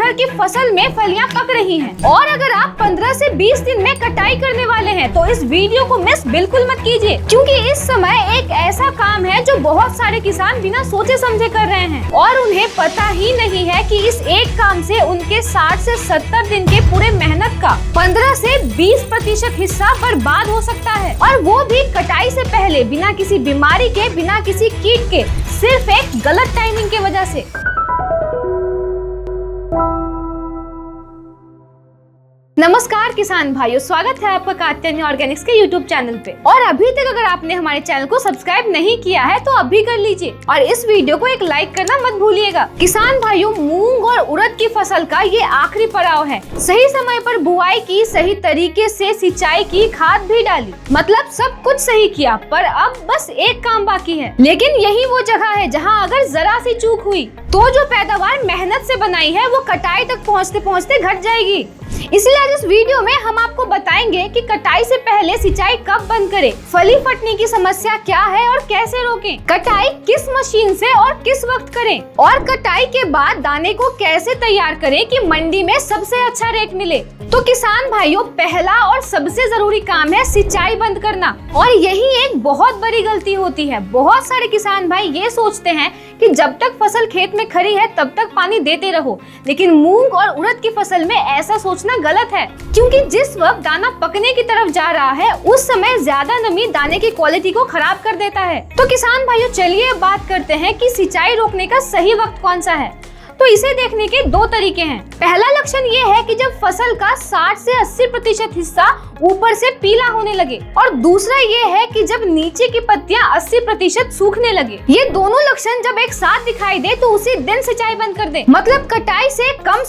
मटर की फसल में फलियां पक रही हैं। और अगर आप 15 से 20 दिन में कटाई करने वाले हैं तो इस वीडियो को मिस बिल्कुल मत कीजिए, क्योंकि इस समय एक ऐसा काम है जो बहुत सारे किसान बिना सोचे समझे कर रहे हैं और उन्हें पता ही नहीं है कि इस एक काम से उनके 60 से 70 दिन के पूरे मेहनत का 15 से 20% हिस्सा बर्बाद हो सकता है, और वो भी कटाई से पहले, बिना किसी बीमारी के, बिना किसी कीट के, सिर्फ एक गलत टाइमिंग की वजह से। नमस्कार किसान भाइयों, स्वागत है आपका कात्यायनी ऑर्गेनिक्स के यूट्यूब चैनल पे। और अभी तक अगर आपने हमारे चैनल को सब्सक्राइब नहीं किया है तो अभी कर लीजिए और इस वीडियो को एक लाइक करना मत भूलिएगा। किसान भाइयों, मूंग और उड़द की फसल का ये आखिरी पड़ाव है। सही समय पर बुआई की, सही तरीके से सिंचाई की, खाद भी डाली, मतलब सब कुछ सही किया, पर अब बस एक काम बाकी है। लेकिन यही वो जगह है जहाँ अगर जरा सी चूक हुई तो जो पैदावार मेहनत से बनाई है वो कटाई तक पहुँचते पहुँचते घट जाएगी। इसलिए आज इस वीडियो में हम आपको बताएंगे कि कटाई से पहले सिंचाई कब बंद करें, फली फटने की समस्या क्या है और कैसे रोकें, कटाई किस मशीन से और किस वक्त करें, और कटाई के बाद दाने को कैसे तैयार करें कि मंडी में सबसे अच्छा रेट मिले। तो किसान भाइयों, पहला और सबसे जरूरी काम है सिंचाई बंद करना, और यही एक बहुत बड़ी गलती होती है। बहुत सारे किसान भाई ये सोचते हैं कि जब तक फसल खेत में खड़ी है तब तक पानी देते रहो, लेकिन मूंग और उड़द की फसल में ऐसा सोचना गलत है, क्योंकि जिस वक्त दाना पकने की तरफ जा रहा है उस समय ज्यादा नमी दाने की क्वालिटी को खराब कर देता है। तो किसान भाइयों, चलिए बात करते हैं कि सिंचाई रोकने का सही वक्त कौन सा है। तो इसे देखने के दो तरीके हैं। पहला लक्षण ये है कि जब फसल का 60 से 80% हिस्सा ऊपर से पीला होने लगे, और दूसरा ये है कि जब नीचे की पत्तियां 80% सूखने लगे। ये दोनों लक्षण जब एक साथ दिखाई दे तो उसी दिन सिंचाई बंद कर दे, मतलब कटाई से कम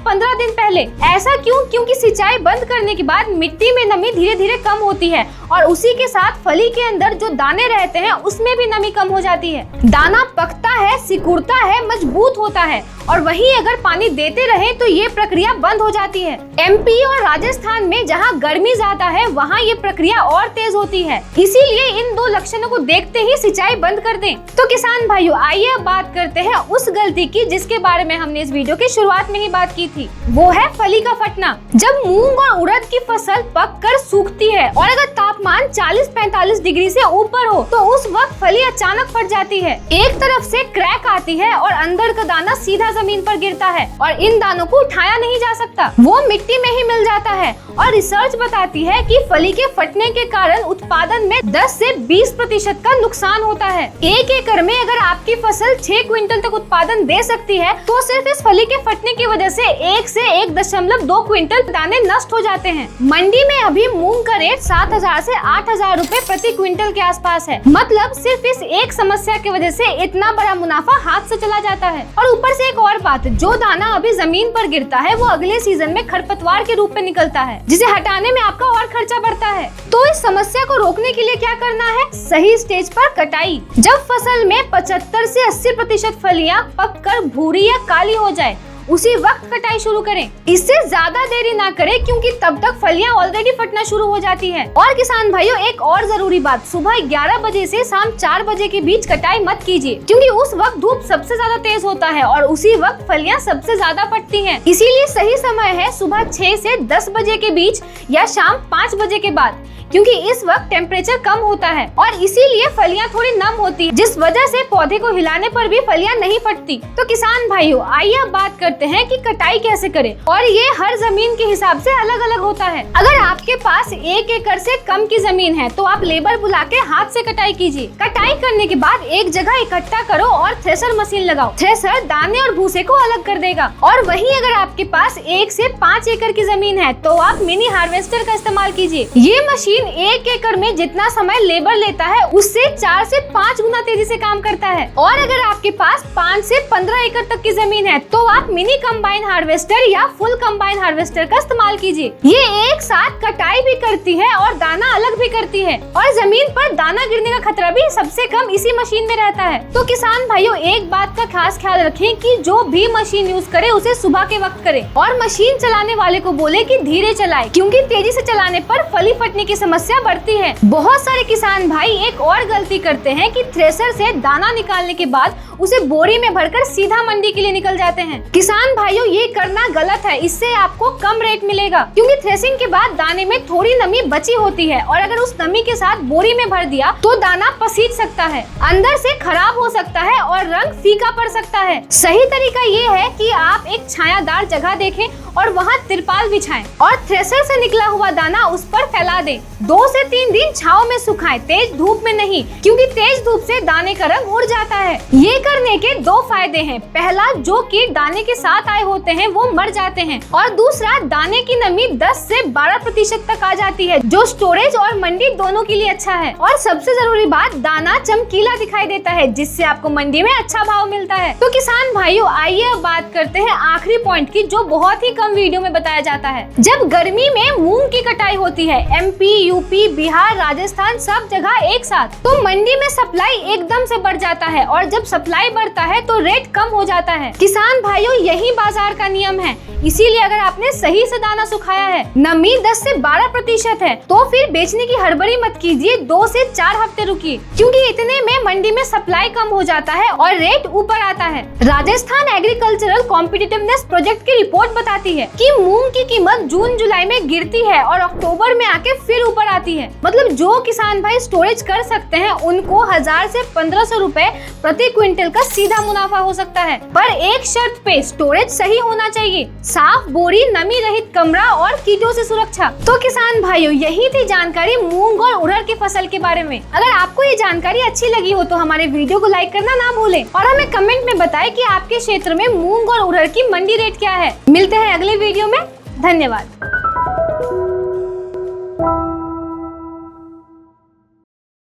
15 दिन पहले। ऐसा क्यों? क्योंकि सिंचाई बंद करने के बाद मिट्टी में नमी धीरे धीरे कम होती है और उसी के साथ फली के अंदर जो दाने रहते हैं उसमें भी नमी कम हो जाती है। दाना पकता है, सिकुड़ता है, मजबूत होता है, और वहीं अगर पानी देते रहे तो ये प्रक्रिया बंद हो जाती है। एमपी और राजस्थान में जहां गर्मी ज्यादा है वहां ये प्रक्रिया और तेज होती है। इसीलिए इन दो लक्षणों को देखते ही सिंचाई बंद कर दें। तो किसान भाइयों, आइए अब बात करते हैं उस गलती की जिसके बारे में हमने इस वीडियो की शुरुआत में ही बात की थी। वो है फली का फटना। जब मूंग और उड़द की फसल पक कर सूखती है और अगर तापमान 40-45 डिग्री से ऊपर हो तो उस वक्त फली अचानक फट जाती है। एक तरफ से क्रैक आती है और अंदर का दाना सीधा जमीन पर गिरता है और इन दानों को उठाया नहीं जा सकता, वो मिट्टी में ही मिल जाता है। और रिसर्च बताती है कि फली के फटने के कारण उत्पादन में 10 से 20% का नुकसान होता है। 1 एकड़ में अगर आपकी फसल 6 क्विंटल तक उत्पादन दे सकती है तो सिर्फ इस फली के फटने की वजह से 1 से 1.2 क्विंटल दाने नष्ट हो जाते हैं। मंडी में अभी मूंग का रेट 7,000 से 8,000 रुपए प्रति क्विंटल के आसपास है, मतलब सिर्फ इस एक समस्या की वजह से इतना बड़ा मुनाफा हाथ से चला जाता है। और ऊपर से एक और बात, जो दाना अभी जमीन पर गिरता है वो अगले सीजन में खरपतवार के रूप में निकलता है, जिसे हटाने में आपका और खर्चा बढ़ता है। तो इस समस्या को रोकने के लिए क्या करना है? सही स्टेज पर कटाई। जब फसल में 75 से 80% फलियां पककर भूरी या काली हो जाए उसी वक्त कटाई शुरू करें। इससे ज्यादा देरी ना करें, क्योंकि तब तक फलियां ऑलरेडी फटना शुरू हो जाती है। और किसान भाइयों, एक और जरूरी बात, सुबह 11 बजे से शाम 4 बजे के बीच कटाई मत कीजिए, क्योंकि उस वक्त धूप सबसे ज्यादा तेज होता है और उसी वक्त फलियां सबसे ज्यादा फटती हैं। इसीलिए सही समय है सुबह 6 से 10 बजे के बीच या शाम 5 बजे के बाद, क्योंकि इस वक्त टेम्परेचर कम होता है और इसीलिए फलियां थोड़ी नम होती है, जिस वजह से पौधे को हिलाने पर भी फलियां नहीं फटती। तो किसान भाइयों, आइए अब बात करते हैं कि कटाई कैसे करें, और ये हर जमीन के हिसाब से अलग अलग होता है। अगर आपके पास 1 एकड़ से कम की जमीन है तो आप लेबर बुला के हाथ से कटाई कीजिए। कटाई करने के बाद एक जगह इकट्ठा करो और थ्रेसर मशीन लगाओ। थ्रेसर दाने और भूसे को अलग कर देगा। और वहीं अगर आपके पास 1 से 5 एकड़ की जमीन है तो आप मिनी हार्वेस्टर का इस्तेमाल कीजिए। ये मशीन 1 एकड़ में जितना समय लेबर लेता है उससे 4 से 5 गुना तेजी से काम करता है। और अगर आपके पास 5 से 15 एकड़ तक की जमीन है तो आप मिनी कंबाइन हार्वेस्टर या फुल कंबाइन हार्वेस्टर का इस्तेमाल कीजिए। ये एक साथ कटाई भी करती है और दाना अलग भी करती है, और जमीन पर दाना गिरने का खतरा भी सबसे कम इसी मशीन में रहता है। तो किसान भाइयों, एक बात का खास ख्याल रखें कि जो भी मशीन यूज करे उसे सुबह के वक्त करे, और मशीन चलाने वाले को बोले कि धीरे चलाए, क्योंकि तेजी से चलाने पर फली फटने की समस्या बढ़ती है। बहुत सारे किसान भाई एक और गलती करते हैं कि थ्रेसर से दाना निकालने के बाद उसे बोरी में भरकर सीधा मंडी के लिए निकल जाते हैं। किसान किसान भाइयों ये करना गलत है, इससे आपको कम रेट मिलेगा, क्योंकि थ्रेसिंग के बाद दाने में थोड़ी नमी बची होती है और अगर उस नमी के साथ बोरी में भर दिया तो दाना पसीज सकता है, अंदर से खराब हो सकता है और रंग फीका पड़ सकता है। सही तरीका ये है कि आप एक छायादार जगह देखें और वहाँ तिरपाल बिछाएं और थ्रेसर से निकला हुआ दाना उस पर फैला दें। 2 से 3 दिन छांव में सुखाएं, तेज धूप में नहीं, क्योंकि तेज धूप से दाने का रंग उड़ जाता है। ये करने के 2 फायदे हैं। पहला, जो कीट दाने के साथ आए होते हैं वो मर जाते हैं और दूसरा, दाने की नमी 10 से 12% तक आ जाती है, जो स्टोरेज और मंडी दोनों के लिए अच्छा है। और सबसे जरूरी बात, दाना चमकीला दिखाई देता है, जिससे आपको मंडी में अच्छा भाव मिलता है। तो किसान भाइयों, आइए अब बात करते हैं आखिरी पॉइंट की, जो बहुत ही कम वीडियो में बताया जाता है। जब गर्मी में मूंग की कटाई होती है, MP, UP, बिहार, राजस्थान सब जगह एक साथ, तो मंडी में सप्लाई एकदम से बढ़ जाता है और जब सप्लाई बढ़ता है तो रेट कम हो जाता है। किसान भाइयों, यही बाजार का नियम है, इसीलिए अगर आपने सही से दाना सुखाया है, नमी 10 से 12% है, तो फिर बेचने की हड़बड़ी मत कीजिए, 2 से 4 हफ्ते रुकिए, क्योंकि इतने में मंडी में सप्लाई कम हो जाता है और रेट ऊपर आता है। राजस्थान एग्रीकल्चरल कॉम्पिटिटिवनेस प्रोजेक्ट की रिपोर्ट बताती है कि मूंग की कीमत जून जुलाई में गिरती है और अक्टूबर में आके फिर ऊपर आती है। मतलब जो किसान भाई स्टोरेज कर सकते हैं उनको 1000 से 1500 रुपए प्रति क्विंटल का सीधा मुनाफा हो सकता है, पर एक शर्त पे, स्टोरेज सही होना चाहिए, साफ बोरी, नमी रहित कमरा और कीटों से सुरक्षा। तो किसान भाइयों, यही थी जानकारी मूंग और उड़द की फसल के बारे में। अगर आपको ये जानकारी अच्छी लगी हो तो हमारे वीडियो को लाइक करना ना भूलें और हमें कमेंट में बताएं कि आपके क्षेत्र में मूंग और उड़द की मंडी रेट क्या है। मिलते हैं अगले वीडियो में, धन्यवाद।